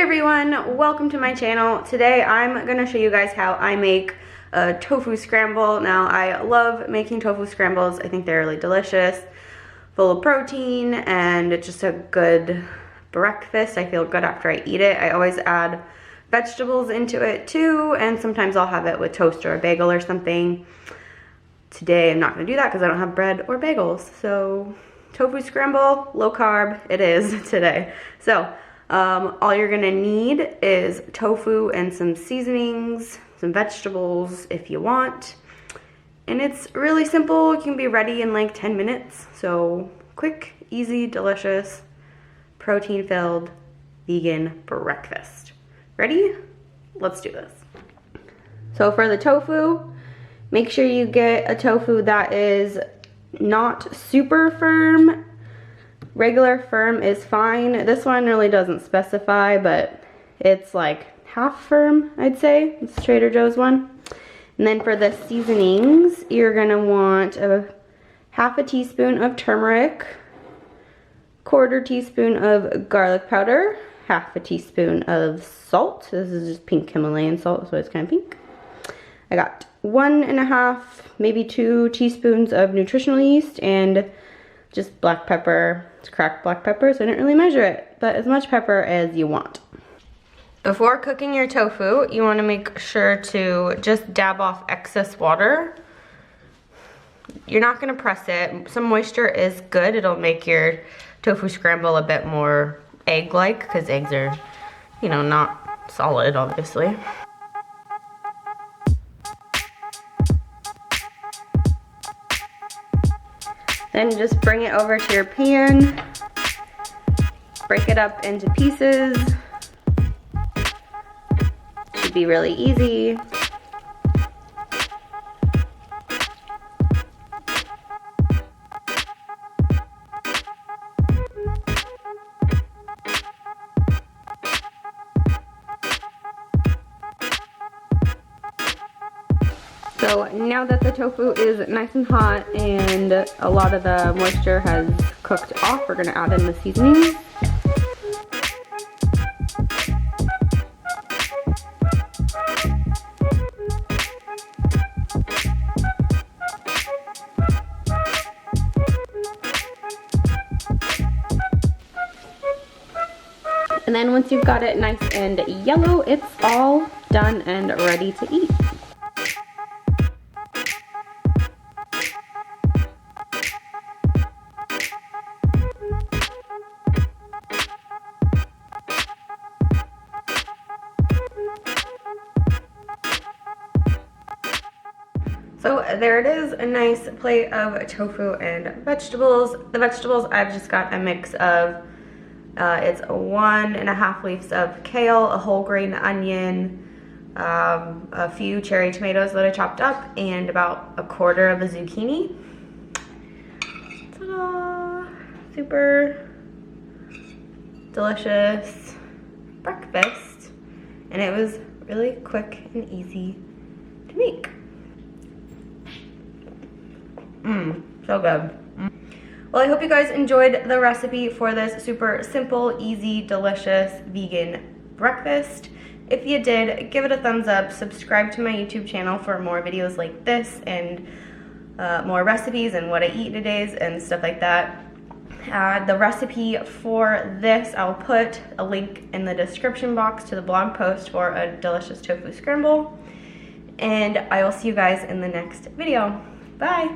everyone, welcome to my channel. Today I'm going to show you guys how I make a tofu scramble. Now I love making tofu scrambles. I think they're really delicious, full of protein, and it's just a good breakfast. I feel good after I eat it. I always add vegetables into it too, and sometimes I'll have it with toast or a bagel or something. Today I'm not going to do that because I don't have bread or bagels. So tofu scramble, low carb it is today. So all you're gonna need is tofu and some seasonings, some vegetables if you want. And it's really simple. It can be ready in like 10 minutes. So quick, easy, delicious, protein-filled, vegan breakfast. Ready? Let's do this. So for the tofu, make sure you get a tofu that is not super firm. Regular firm is fine. This one really doesn't specify, but it's like half firm, I'd say. It's Trader Joe's one. And then for the seasonings, you're gonna want half a teaspoon of turmeric, quarter teaspoon of garlic powder, half a teaspoon of salt. This is just pink Himalayan salt, so it's kind of pink. I got 1.5, maybe 2 teaspoons of nutritional yeast, and just black pepper. It's cracked black pepper, so I didn't really measure it, but as much pepper as you want. Before cooking your tofu, you want to make sure to just dab off excess water. You're not going to press it. Some moisture is good. It'll make your tofu scramble a bit more egg-like, because eggs are, you know, not solid, obviously. Then just bring it over to your pan, break it up into pieces. Should be really easy. So now that the tofu is nice and hot and a lot of the moisture has cooked off, we're going to add in the seasonings. And then once you've got it nice and yellow, it's all done and ready to eat. So there it is, a nice plate of tofu and vegetables. The vegetables, I've just got a mix of, it's 1.5 leaves of kale, a whole grain onion, a few cherry tomatoes that I chopped up, and about a quarter of a zucchini. Ta-da! Super delicious breakfast. And it was really quick and easy to make. So good. Well, I hope you guys enjoyed the recipe for this super simple, easy, delicious vegan breakfast. If you did, give it a thumbs up, subscribe to my YouTube channel for more videos like this and more recipes and what I eat in a day and stuff like that. The recipe for this, I'll put a link in the description box to the blog post for a delicious tofu scramble. And I will see you guys in the next video. Bye!